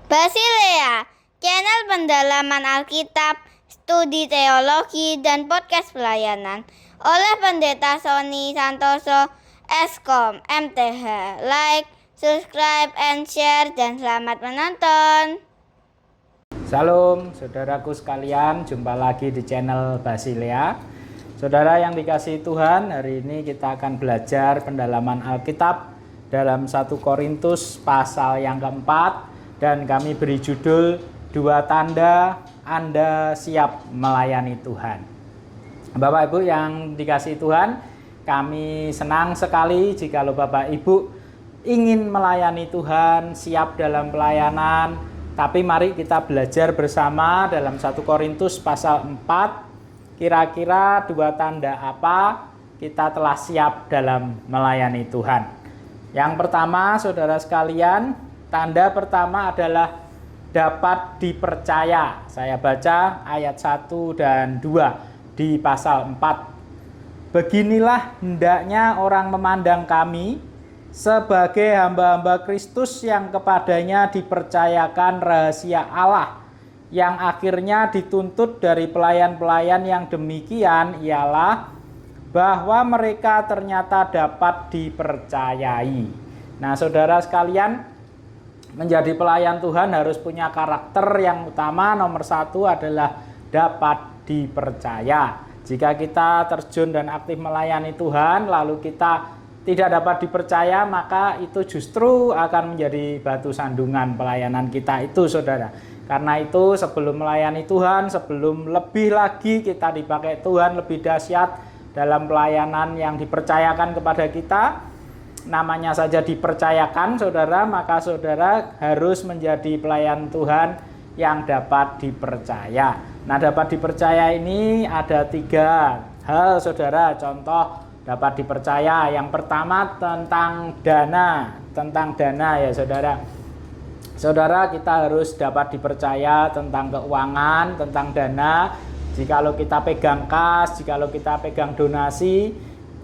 Basilea, channel pendalaman Alkitab, studi teologi, dan podcast pelayanan oleh Pendeta Sony Santoso, Eskom, MTH. Like, subscribe, and share, dan selamat menonton. Salam saudaraku sekalian, jumpa lagi di channel Basilea. Saudara yang dikasihi Tuhan, hari ini kita akan belajar pendalaman Alkitab dalam 1 Korintus pasal yang keempat, dan kami beri judul 2 tanda Anda siap melayani Tuhan. Bapak Ibu yang dikasihi Tuhan, kami senang sekali jikalau Bapak Ibu ingin melayani Tuhan, siap dalam pelayanan. Tapi mari kita belajar bersama dalam 1 Korintus pasal 4, kira-kira 2 tanda apa kita telah siap dalam melayani Tuhan. Yang pertama, saudara sekalian, tanda pertama adalah dapat dipercaya. Saya baca ayat 1 dan 2 di pasal 4. Beginilah hendaknya orang memandang kami sebagai hamba-hamba Kristus yang kepadanya dipercayakan rahasia Allah, yang akhirnya dituntut dari pelayan-pelayan yang demikian ialah bahwa mereka ternyata dapat dipercayai. Nah, saudara sekalian, menjadi pelayan Tuhan harus punya karakter yang utama. Nomor 1 adalah dapat dipercaya. Jika kita terjun dan aktif melayani Tuhan lalu kita tidak dapat dipercaya, maka itu justru akan menjadi batu sandungan pelayanan kita itu, saudara. Karena itu sebelum melayani Tuhan, sebelum lebih lagi kita dipakai Tuhan lebih dahsyat dalam pelayanan yang dipercayakan kepada kita, namanya saja dipercayakan, saudara, maka saudara harus menjadi pelayan Tuhan yang dapat dipercaya. Nah, dapat dipercaya ini ada 3 hal, saudara. Contoh dapat dipercaya. Yang pertama tentang dana ya, saudara. Saudara, kita harus dapat dipercaya tentang keuangan, tentang dana. Jikalau kita pegang kas, jikalau kita pegang donasi,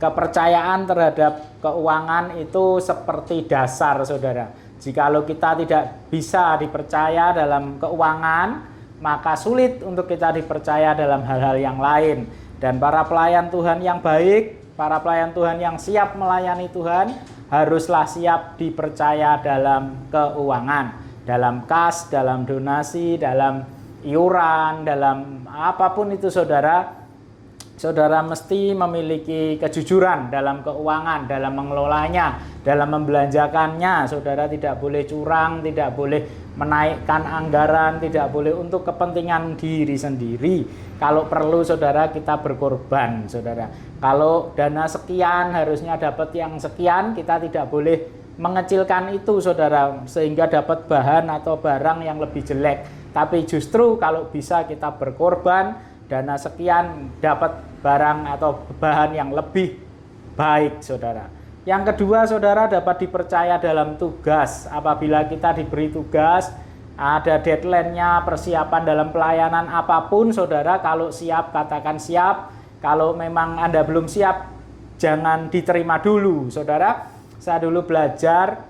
kepercayaan terhadap keuangan itu seperti dasar, saudara. Jikalau kita tidak bisa dipercaya dalam keuangan, maka sulit untuk kita dipercaya dalam hal-hal yang lain. Dan para pelayan Tuhan yang baik, para pelayan Tuhan yang siap melayani Tuhan, haruslah siap dipercaya dalam keuangan, dalam kas, dalam donasi, dalam iuran, dalam apapun itu, saudara. Saudara mesti memiliki kejujuran dalam keuangan, dalam mengelolanya, dalam membelanjakannya. Saudara tidak boleh curang, tidak boleh menaikkan anggaran, tidak boleh untuk kepentingan diri sendiri. Kalau perlu, saudara, kita berkorban, saudara. Kalau dana sekian harusnya dapat yang sekian, kita tidak boleh mengecilkan itu, saudara, sehingga dapat bahan atau barang yang lebih jelek. Tapi justru kalau bisa kita berkorban, dana sekian dapat barang atau bahan yang lebih baik, saudara. Yang kedua, saudara, dapat dipercaya dalam tugas. Apabila kita diberi tugas, ada deadline-nya, persiapan dalam pelayanan apapun, saudara, kalau siap katakan siap. Kalau memang Anda belum siap, jangan diterima dulu, saudara. Saya dulu belajar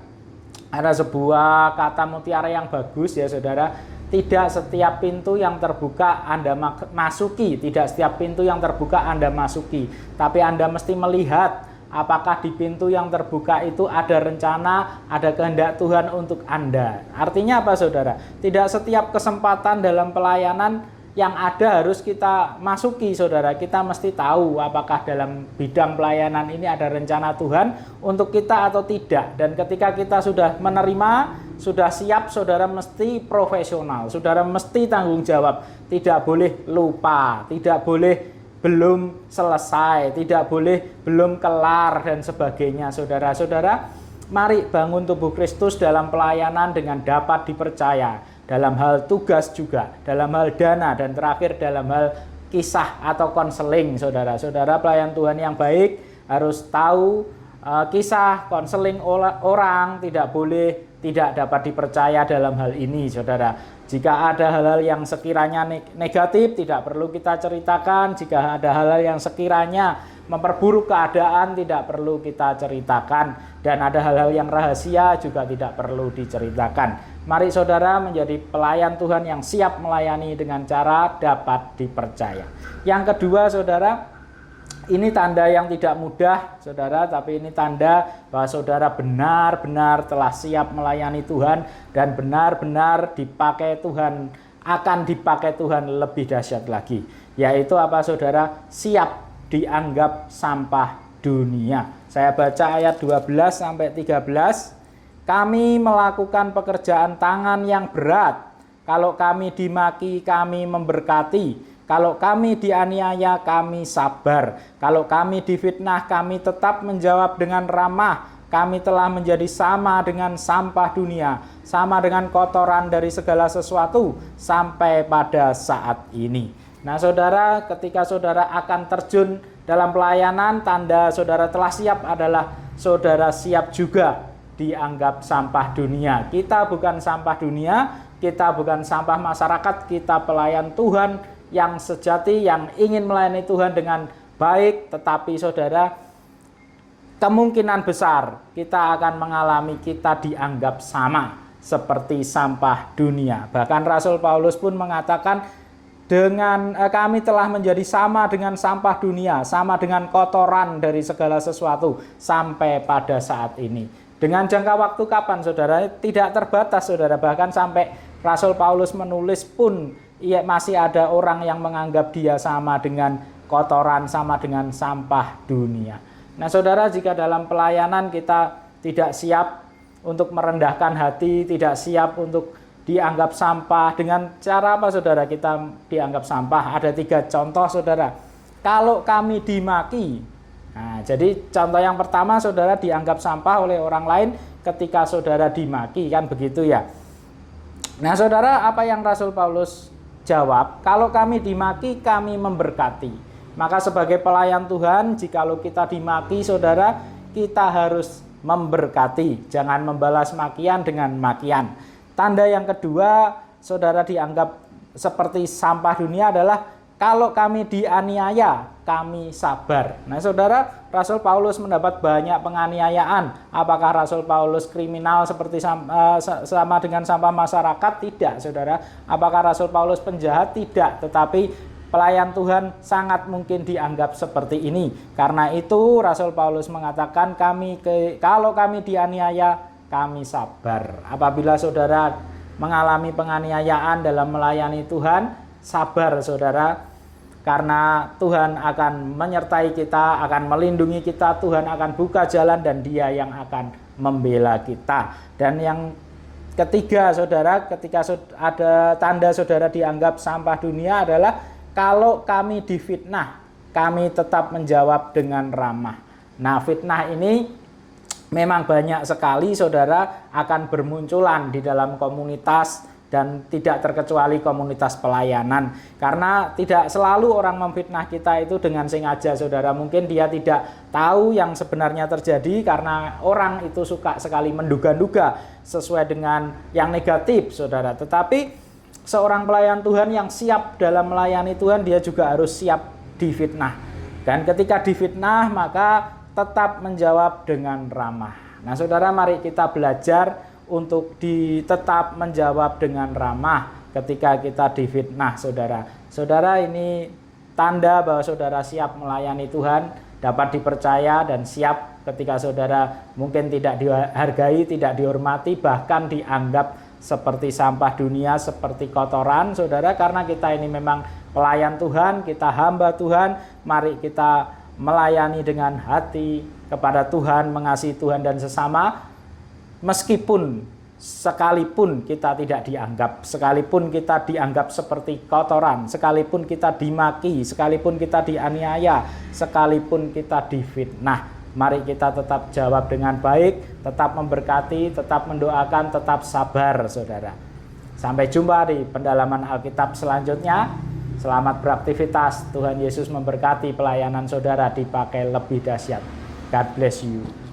ada sebuah kata mutiara yang bagus ya, saudara. Tidak setiap pintu yang terbuka Anda masuki, tidak setiap pintu yang terbuka Anda masuki, tapi Anda mesti melihat apakah di pintu yang terbuka itu ada rencana, ada kehendak Tuhan untuk Anda. Artinya apa, saudara? Tidak setiap kesempatan dalam pelayanan yang ada harus kita masuki, saudara. Kita mesti tahu apakah dalam bidang pelayanan ini ada rencana Tuhan untuk kita atau tidak. Dan ketika kita sudah menerima, sudah siap, saudara mesti profesional, saudara mesti tanggung jawab. Tidak boleh lupa, tidak boleh belum selesai, tidak boleh belum kelar, dan sebagainya, saudara-saudara. Mari bangun tubuh Kristus dalam pelayanan dengan dapat dipercaya. Dalam hal tugas juga, dalam hal dana, dan terakhir dalam hal kisah atau konseling, saudara. Saudara pelayan Tuhan yang baik harus tahu kisah, konseling orang, tidak boleh tidak dapat dipercaya dalam hal ini, saudara. Jika ada hal-hal yang sekiranya negatif, tidak perlu kita ceritakan. Jika ada hal-hal yang sekiranya memperburuk keadaan, tidak perlu kita ceritakan. Dan ada hal-hal yang rahasia juga tidak perlu diceritakan. Mari saudara menjadi pelayan Tuhan yang siap melayani dengan cara dapat dipercaya. Yang kedua saudara, ini tanda yang tidak mudah saudara, tapi ini tanda bahwa saudara benar-benar telah siap melayani Tuhan dan benar-benar dipakai Tuhan, akan dipakai Tuhan lebih dahsyat lagi. Yaitu apa saudara? Siap dianggap sampah dunia. Saya baca ayat 12 sampai 13. Kami melakukan pekerjaan tangan yang berat. Kalau kami dimaki, kami memberkati. Kalau kami dianiaya, kami sabar. Kalau kami difitnah, kami tetap menjawab dengan ramah. Kami telah menjadi sama dengan sampah dunia, sama dengan kotoran dari segala sesuatu sampai pada saat ini. Nah saudara, ketika saudara akan terjun dalam pelayanan, tanda saudara telah siap adalah saudara siap juga dianggap sampah dunia. Kita bukan sampah dunia, kita bukan sampah masyarakat, kita pelayan Tuhan yang sejati, yang ingin melayani Tuhan dengan baik. Tetapi saudara, kemungkinan besar kita akan mengalami kita dianggap sama seperti sampah dunia. Bahkan Rasul Paulus pun mengatakan, kami telah menjadi sama dengan sampah dunia, sama dengan kotoran dari segala sesuatu sampai pada saat ini. Dengan jangka waktu kapan saudara? Tidak terbatas saudara. Bahkan sampai Rasul Paulus menulis pun masih ada orang yang menganggap dia sama dengan kotoran, sama dengan sampah dunia. Nah saudara, jika dalam pelayanan kita tidak siap untuk merendahkan hati, tidak siap untuk dianggap sampah, dengan cara apa saudara kita dianggap sampah? Ada 3 contoh saudara. Kalau kami dimaki, nah, jadi contoh yang pertama saudara dianggap sampah oleh orang lain ketika saudara dimaki, kan begitu ya. Nah saudara, apa yang Rasul Paulus jawab? Kalau kami dimaki, kami memberkati. Maka sebagai pelayan Tuhan, jikalau kita dimaki saudara, kita harus memberkati. Jangan membalas makian dengan makian. Tanda yang kedua saudara dianggap seperti sampah dunia adalah kalau kami dianiaya, kami sabar. Nah saudara, Rasul Paulus mendapat banyak penganiayaan. Apakah Rasul Paulus kriminal seperti sama dengan sampah masyarakat? Tidak saudara. Apakah Rasul Paulus penjahat? Tidak. Tetapi pelayan Tuhan sangat mungkin dianggap seperti ini. Karena itu Rasul Paulus mengatakan, kalau kami dianiaya, kami sabar. Apabila saudara mengalami penganiayaan dalam melayani Tuhan, sabar saudara, karena Tuhan akan menyertai kita, akan melindungi kita, Tuhan akan buka jalan dan Dia yang akan membela kita. Dan yang ketiga saudara, ketika ada tanda saudara dianggap sampah dunia adalah kalau kami difitnah, kami tetap menjawab dengan ramah. Nah fitnah ini memang banyak sekali saudara akan bermunculan di dalam komunitas dan tidak terkecuali komunitas pelayanan. Karena tidak selalu orang memfitnah kita itu dengan sengaja saudara. Mungkin dia tidak tahu yang sebenarnya terjadi karena orang itu suka sekali menduga-duga sesuai dengan yang negatif saudara. Tetapi seorang pelayan Tuhan yang siap dalam melayani Tuhan, dia juga harus siap difitnah. Dan ketika difitnah maka tetap menjawab dengan ramah. Nah saudara, mari kita belajar untuk tetap menjawab dengan ramah ketika kita difitnah saudara. Saudara, ini tanda bahwa saudara siap melayani Tuhan, dapat dipercaya dan siap ketika saudara mungkin tidak dihargai, tidak dihormati, bahkan dianggap seperti sampah dunia, seperti kotoran saudara. Karena kita ini memang pelayan Tuhan, kita hamba Tuhan, mari kita melayani dengan hati kepada Tuhan, mengasihi Tuhan dan sesama. Meskipun sekalipun kita tidak dianggap, sekalipun kita dianggap seperti kotoran, sekalipun kita dimaki, sekalipun kita dianiaya, sekalipun kita difitnah, mari kita tetap jawab dengan baik, tetap memberkati, tetap mendoakan, tetap sabar saudara. Sampai jumpa di pendalaman Alkitab selanjutnya. Selamat beraktivitas. Tuhan Yesus memberkati pelayanan saudara dipakai lebih dahsyat. God bless you.